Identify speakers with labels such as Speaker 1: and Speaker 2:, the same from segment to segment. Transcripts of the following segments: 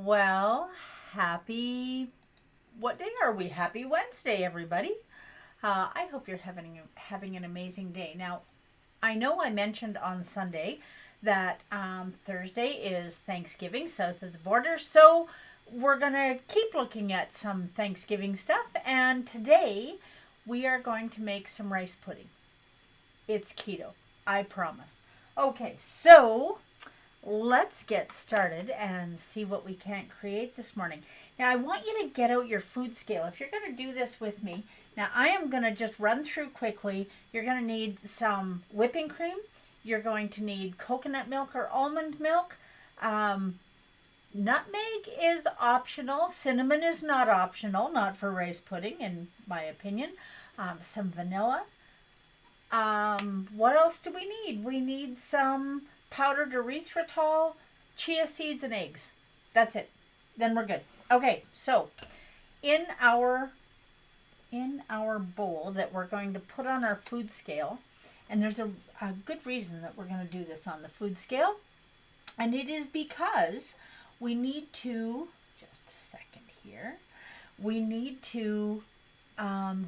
Speaker 1: Well, what day are we? Happy Wednesday, everybody. I hope you're having an amazing day. Now, I know I mentioned on Sunday that Thursday is Thanksgiving south of the border, so we're going to keep looking at some Thanksgiving stuff, and today we are going to make some rice pudding. It's keto, I promise. Okay, so let's get started and see what we can create this morning. Now, I want you to get out your food scale. If you're going to do this with me, now I am going to just run through quickly. You're going to need some whipping cream. You're going to need coconut milk or almond milk. Nutmeg is optional. Cinnamon is not optional, not for rice pudding, in my opinion. Some vanilla. What else do we need? We need some powdered erythritol, chia seeds, and eggs. That's it. Then we're good. Okay, so in our bowl that we're going to put on our food scale, and there's a good reason that we're going to do this on the food scale, and it is because we need to, just a second here, we need to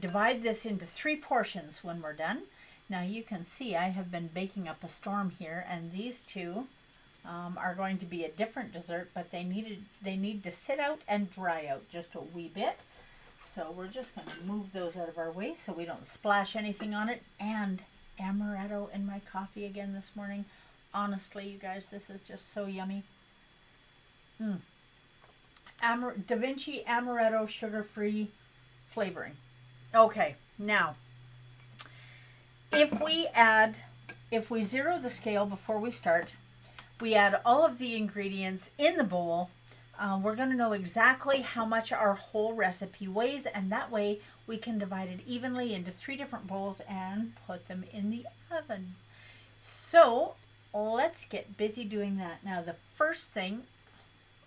Speaker 1: divide this into 3 portions when we're done. Now you can see I have been baking up a storm here, and these two are going to be a different dessert, but they need to sit out and dry out just a wee bit. So we're just going to move those out of our way so we don't splash anything on it. And amaretto in my coffee again this morning. Honestly, you guys, this is just so yummy. Da Vinci amaretto sugar-free flavoring. Okay, now if we zero the scale before we start, we add all of the ingredients in the bowl. We're going to know exactly how much our whole recipe weighs, and that way we can divide it evenly into 3 different bowls and put them in the oven. So let's get busy doing that. Now, the first thing,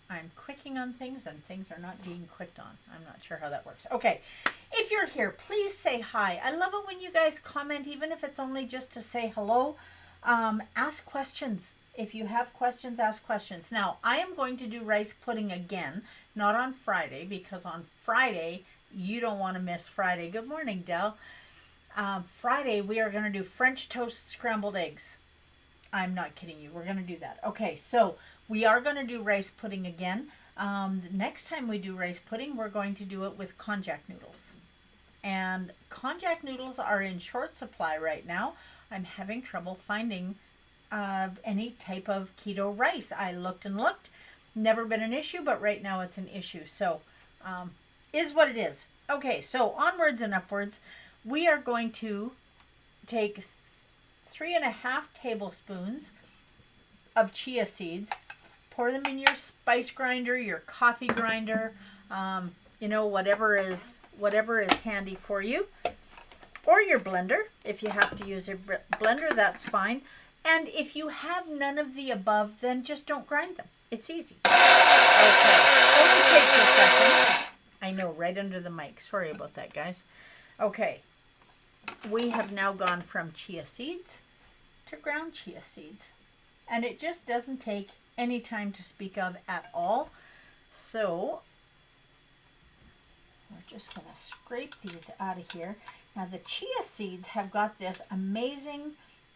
Speaker 1: I'm clicking on things and things are not being clicked on. I'm not sure how that works. Okay, if you're here, please say hi. I love it when you guys comment, even if it's only just to say hello. Ask questions. If you have questions, ask questions. Now, I am going to do rice pudding again, not on Friday, because on Friday, you don't want to miss Friday. Good morning, Del. Friday, we are going to do French toast scrambled eggs. I'm not kidding you. We're going to do that. Okay, so we are going to do rice pudding again. The next time we do rice pudding, we're going to do it with konjac noodles. And konjac noodles are in short supply right now. I'm having trouble finding any type of keto rice. I looked and looked. Never been an issue, but right now it's an issue. So, is what it is. Okay, so onwards and upwards, we are going to take 3.5 tablespoons of chia seeds. Pour them in your spice grinder, your coffee grinder, whatever is handy for you, or your blender. If you have to use your blender, that's fine. And if you have none of the above, then just don't grind them. It's easy. Okay, only takes a second. I know, right under the mic. Sorry about that, guys. Okay, we have now gone from chia seeds to ground chia seeds. And it just doesn't take any time to speak of at all. So we're just going to scrape these out of here. Now the chia seeds have got this amazing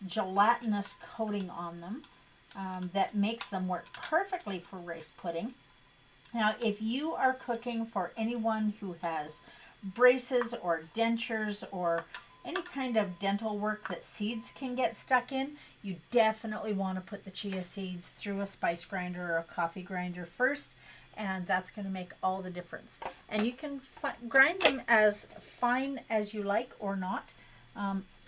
Speaker 1: gelatinous coating on them that makes them work perfectly for rice pudding. Now, if you are cooking for anyone who has braces or dentures or any kind of dental work that seeds can get stuck in, you definitely want to put the chia seeds through a spice grinder or a coffee grinder first, and that's going to make all the difference. And you can grind them as fine as you like or not.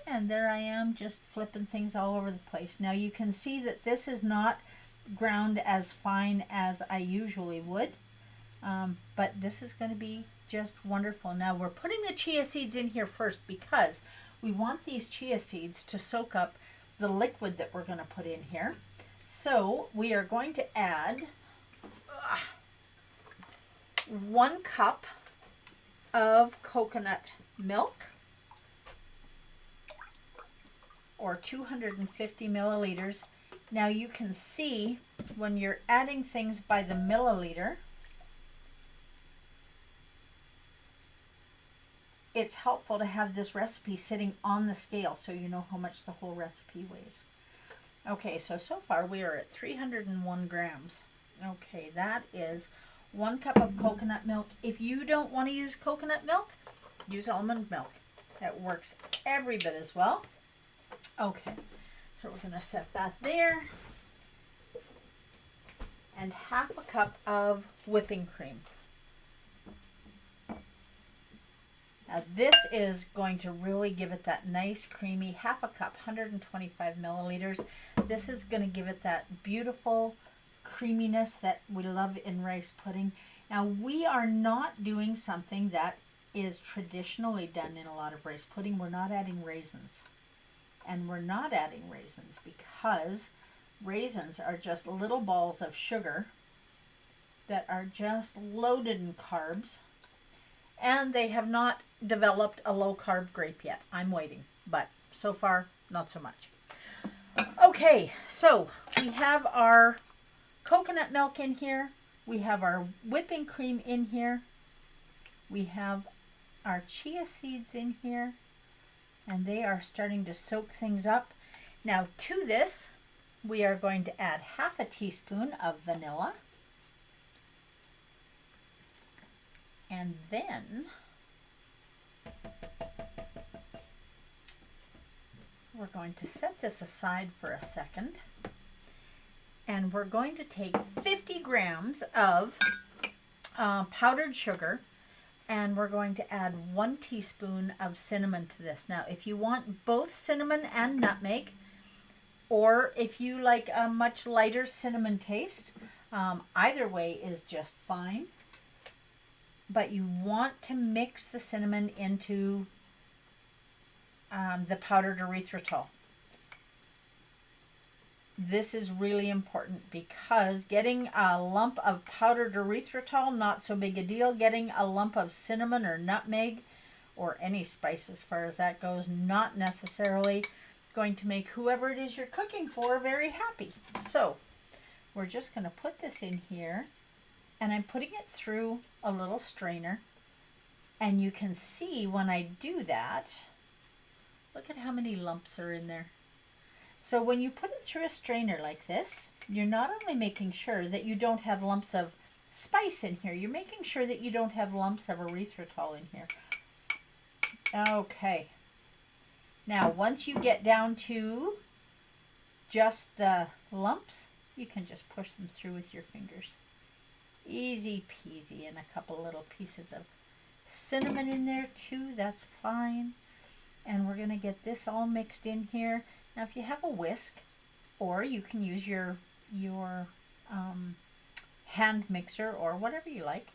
Speaker 1: And there I am just flipping things all over the place. Now you can see that this is not ground as fine as I usually would, but this is going to be just wonderful. Now we're putting the chia seeds in here first because we want these chia seeds to soak up the liquid that we're going to put in here. So we are going to add 1 cup of coconut milk, or 250 milliliters. Now you can see when you're adding things by the milliliter, it's helpful to have this recipe sitting on the scale so you know how much the whole recipe weighs. Okay, so far we are at 301 grams. Okay, that is 1 cup of coconut milk. If you don't want to use coconut milk, use almond milk. That works every bit as well. Okay, so we're going to set that there. And half a cup of whipping cream. Now this is going to really give it that nice creamy, half a cup, 125 milliliters. This is going to give it that beautiful creaminess that we love in rice pudding. Now we are not doing something that is traditionally done in a lot of rice pudding. We're not adding raisins. And we're not adding raisins because raisins are just little balls of sugar that are just loaded in carbs. And they have not developed a low-carb grape yet. I'm waiting, but so far, not so much. Okay, so we have our coconut milk in here. We have our whipping cream in here. We have our chia seeds in here. And they are starting to soak things up. Now, to this, we are going to add half a teaspoon of vanilla. And then we're going to set this aside for a second. And we're going to take 50 grams of powdered sugar. And we're going to add 1 teaspoon of cinnamon to this. Now, if you want both cinnamon and nutmeg, or if you like a much lighter cinnamon taste, either way is just fine. But you want to mix the cinnamon into the powdered erythritol. This is really important because getting a lump of powdered erythritol, not so big a deal. Getting a lump of cinnamon or nutmeg or any spice as far as that goes, not necessarily going to make whoever it is you're cooking for very happy. So we're just going to put this in here. And I'm putting it through a little strainer. And you can see when I do that, look at how many lumps are in there. So when you put it through a strainer like this, you're not only making sure that you don't have lumps of spice in here, you're making sure that you don't have lumps of erythritol in here. Okay. Now, once you get down to just the lumps, you can just push them through with your fingers. Easy peasy, and a couple little pieces of cinnamon in there too, that's fine. And we're going to get this all mixed in here. Now if you have a whisk, or you can use your hand mixer or whatever you like,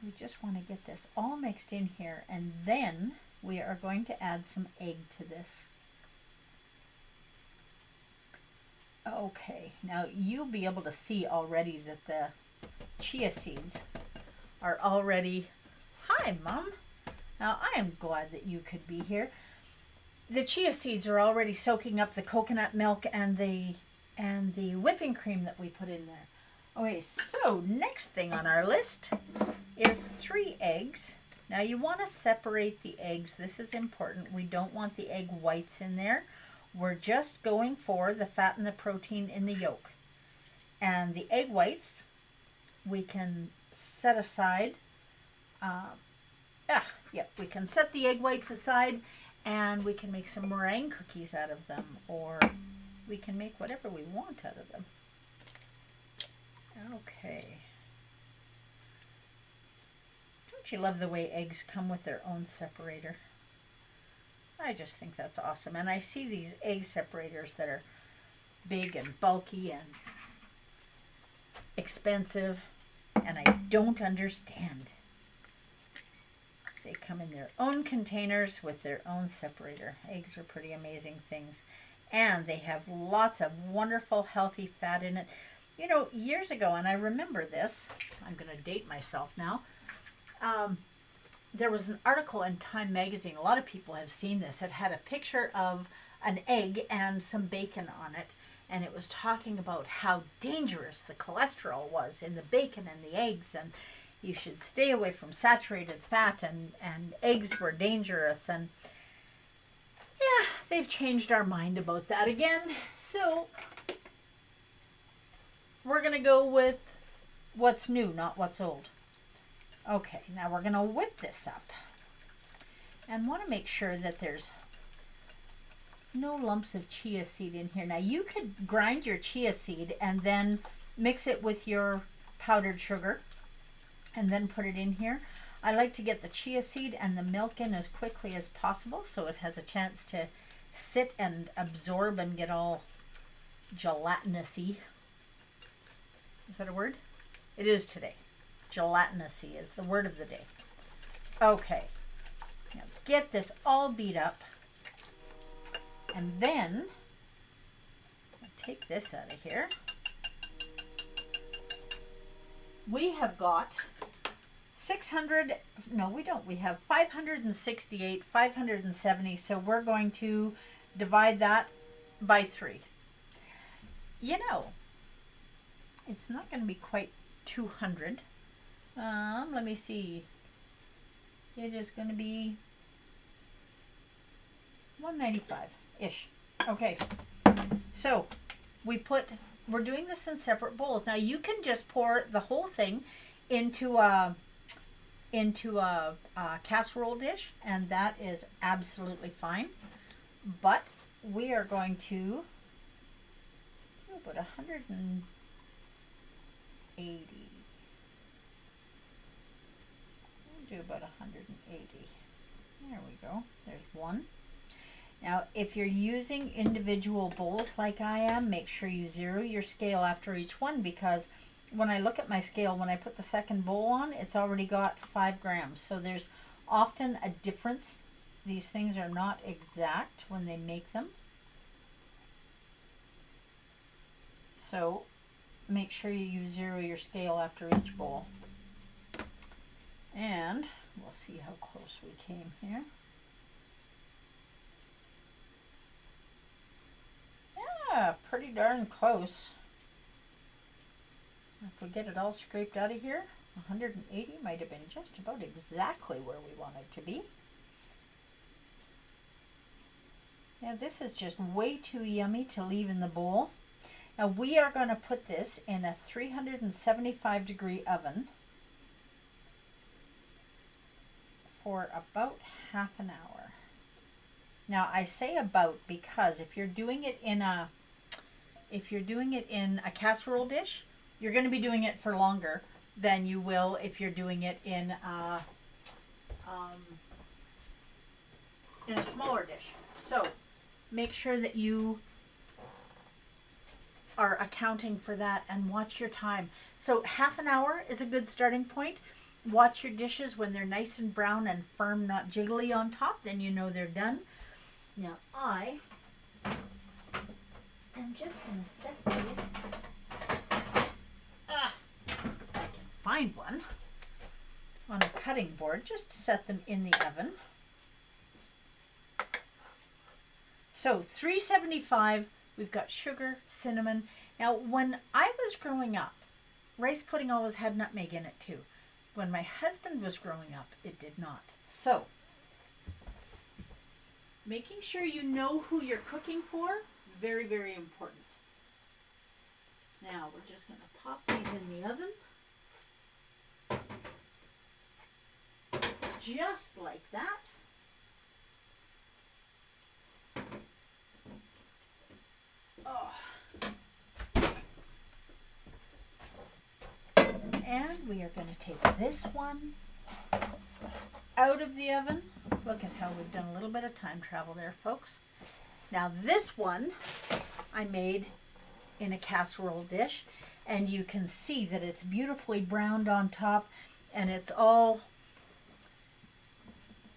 Speaker 1: we just want to get this all mixed in here, and then we are going to add some egg to this. Okay, now you'll be able to see already that the chia seeds are already... Hi, Mom. Now, I am glad that you could be here. The chia seeds are already soaking up the coconut milk and the whipping cream that we put in there. Okay, so next thing on our list is 3 eggs. Now, you want to separate the eggs. This is important. We don't want the egg whites in there. We're just going for the fat and the protein in the yolk. And the egg whites, we can set aside. We can set the egg whites aside, and we can make some meringue cookies out of them, or we can make whatever we want out of them. Okay. Don't you love the way eggs come with their own separator? I just think that's awesome. And I see these egg separators that are big and bulky and expensive, and I don't understand. They come in their own containers with their own separator. Eggs are pretty amazing things. And they have lots of wonderful, healthy fat in it. You know, years ago, and I remember this, I'm going to date myself now, there was an article in Time magazine, a lot of people have seen this, it had a picture of an egg and some bacon on it, and it was talking about how dangerous the cholesterol was in the bacon and the eggs, you should stay away from saturated fat, and eggs were dangerous. And yeah, they've changed our mind about that again. So we're going to go with what's new, not what's old. Okay, now we're going to whip this up. And want to make sure that there's no lumps of chia seed in here. Now you could grind your chia seed and then mix it with your powdered sugar and then put it in here. I like to get the chia seed and the milk in as quickly as possible so it has a chance to sit and absorb and get all gelatinous-y. Is that a word? It is today. Gelatinous-y is the word of the day. Okay. Now get this all beat up. And then, I'll take this out of here. We have got 600, no we don't, we have 568, 570, so we're going to divide that by 3. You know, it's not going to be quite 200. Let me see. It is going to be 195-ish. Okay, so we're doing this in separate bowls. Now you can just pour the whole thing into a casserole dish, and that is absolutely fine. But we are going to put 180. We'll do about 180. There we go. There's one. Now, if you're using individual bowls like I am, make sure you zero your scale after each one, because when I look at my scale, when I put the second bowl on, it's already got 5 grams. So there's often a difference. These things are not exact when they make them. So make sure you zero your scale after each bowl. And we'll see how close we came here. Yeah, pretty darn close. If we get it all scraped out of here, 180 might have been just about exactly where we want it to be. Now this is just way too yummy to leave in the bowl. Now we are going to put this in a 375 degree oven for about half an hour. Now I say about because if you're doing it in a casserole dish, you're going to be doing it for longer than you will if you're doing it in a smaller dish. So make sure that you are accounting for that and watch your time. So half an hour is a good starting point. Watch your dishes when they're nice and brown and firm, not jiggly on top, then you know they're done. Now I am just going to set these, if I can find one, on a cutting board, just to set them in the oven. So 375, we've got sugar, cinnamon. Now when I was growing up, rice pudding always had nutmeg in it too. When my husband was growing up, it did not. So making sure you know who you're cooking for, very, very important. Now we're just going to pop these in the oven. Just like that. Oh. And we are going to take this one out of the oven. Look at how we've done a little bit of time travel there, folks. Now this one I made in a casserole dish, and you can see that it's beautifully browned on top, and it's all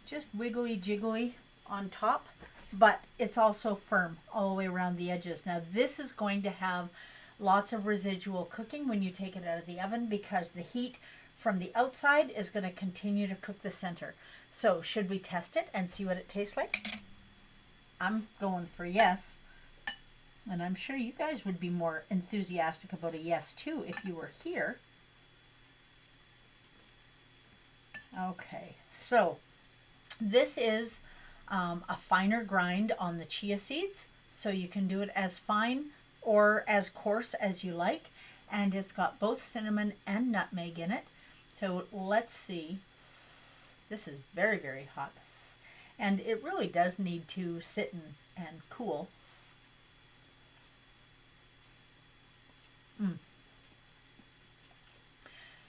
Speaker 1: just wiggly jiggly on top, but it's also firm all the way around the edges. Now this is going to have lots of residual cooking when you take it out of the oven, because the heat from the outside is going to continue to cook the center. So should we test it and see what it tastes like? I'm going for yes. And I'm sure you guys would be more enthusiastic about a yes too if you were here. Okay, so this is a finer grind on the chia seeds. So you can do it as fine or as coarse as you like. And it's got both cinnamon and nutmeg in it. So let's see. This is very, very hot. And it really does need to sit and cool.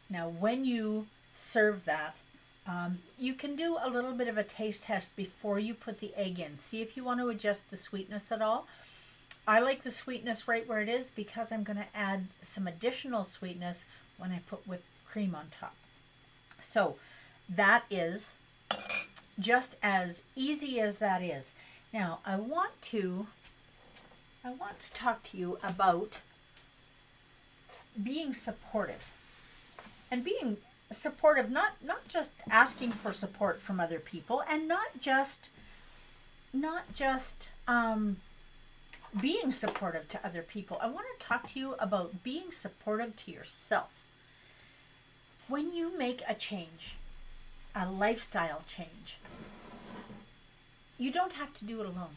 Speaker 1: Now, when you serve that, you can do a little bit of a taste test before you put the egg in. See if you want to adjust the sweetness at all. I like the sweetness right where it is because I'm going to add some additional sweetness when I put whipped cream on top. So that is just as easy as that is. Now I want to talk to you about being supportive. And being supportive, not just asking for support from other people, and not just being supportive to other people. I want to talk to you about being supportive to yourself. When you make a change, a lifestyle change, you don't have to do it alone.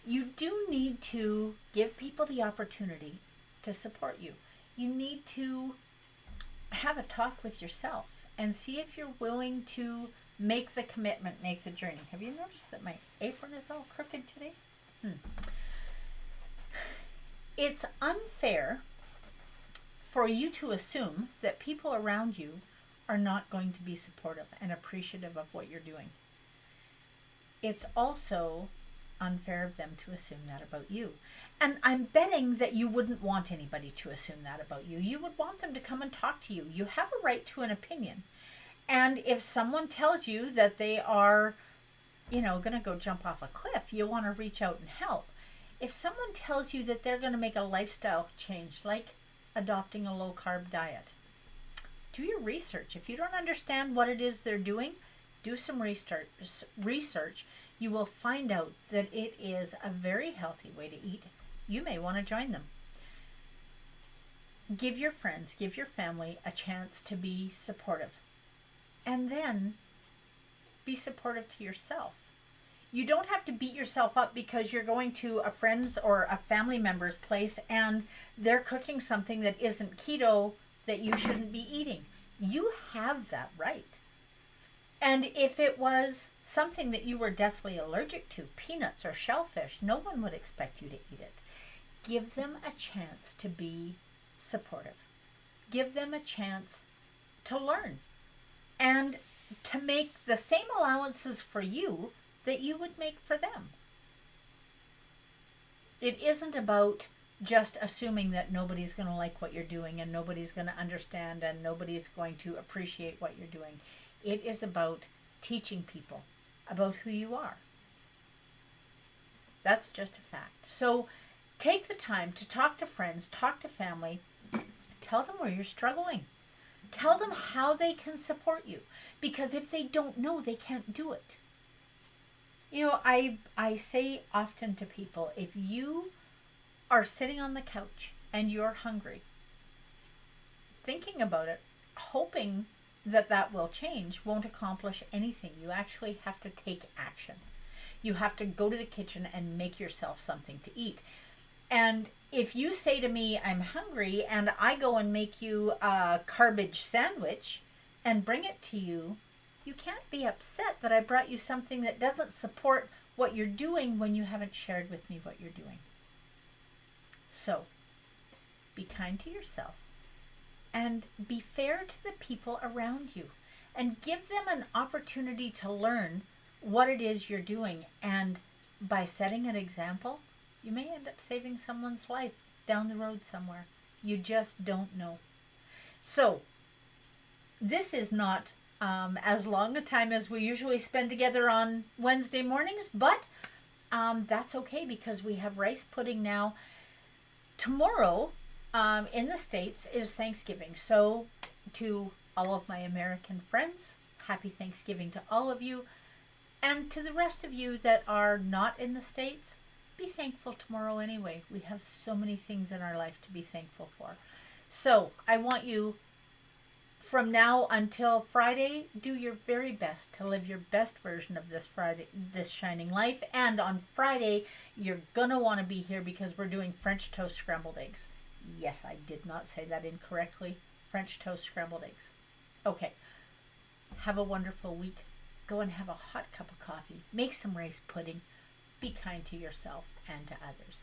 Speaker 1: You do need to give people the opportunity to support you. You need to have a talk with yourself and see if you're willing to make the commitment, make the journey. Have you noticed that my apron is all crooked today? It's unfair for you to assume that people around you are not going to be supportive and appreciative of what you're doing. It's also unfair of them to assume that about you. And I'm betting that you wouldn't want anybody to assume that about you. You would want them to come and talk to you. You have a right to an opinion. And if someone tells you that they are, going to go jump off a cliff, you want to reach out and help. If someone tells you that they're going to make a lifestyle change, like adopting a low-carb diet, do your research. If you don't understand what it is they're doing, do some research. You will find out that it is a very healthy way to eat. You may want to join them. Give your friends, give your family a chance to be supportive. And then be supportive to yourself. You don't have to beat yourself up because you're going to a friend's or a family member's place and they're cooking something that isn't keto that you shouldn't be eating. You have that right. And if it was something that you were deathly allergic to, peanuts or shellfish, no one would expect you to eat it. Give them a chance to be supportive. Give them a chance to learn and to make the same allowances for you that you would make for them. It isn't about just assuming that nobody's going to like what you're doing and nobody's going to understand and nobody's going to appreciate what you're doing. It is about teaching people about who you are. That's just a fact. So take the time to talk to friends, talk to family, tell them where you're struggling. Tell them how they can support you. Because if they don't know, they can't do it. I say often to people, if you are sitting on the couch and you're hungry, thinking about it, hoping that will change, won't accomplish anything. You actually have to take action. You have to go to the kitchen and make yourself something to eat. And if you say to me, I'm hungry, and I go and make you a garbage sandwich and bring it to you, you can't be upset that I brought you something that doesn't support what you're doing when you haven't shared with me what you're doing. So, be kind to yourself and be fair to the people around you and give them an opportunity to learn what it is you're doing. And by setting an example, you may end up saving someone's life down the road somewhere. You just don't know. So, this is not as long a time as we usually spend together on Wednesday mornings, but that's okay because we have rice pudding now. Tomorrow in the States is Thanksgiving. So to all of my American friends, happy Thanksgiving to all of you. And to the rest of you that are not in the States, be thankful tomorrow anyway. We have so many things in our life to be thankful for. So I want you from now until Friday, do your very best to live your best version of this shining life. And on Friday, you're gonna want to be here because we're doing French toast scrambled eggs. Yes, I did not say that incorrectly. French toast scrambled eggs. Okay. Have a wonderful week. Go and have a hot cup of coffee. Make some rice pudding. Be kind to yourself and to others.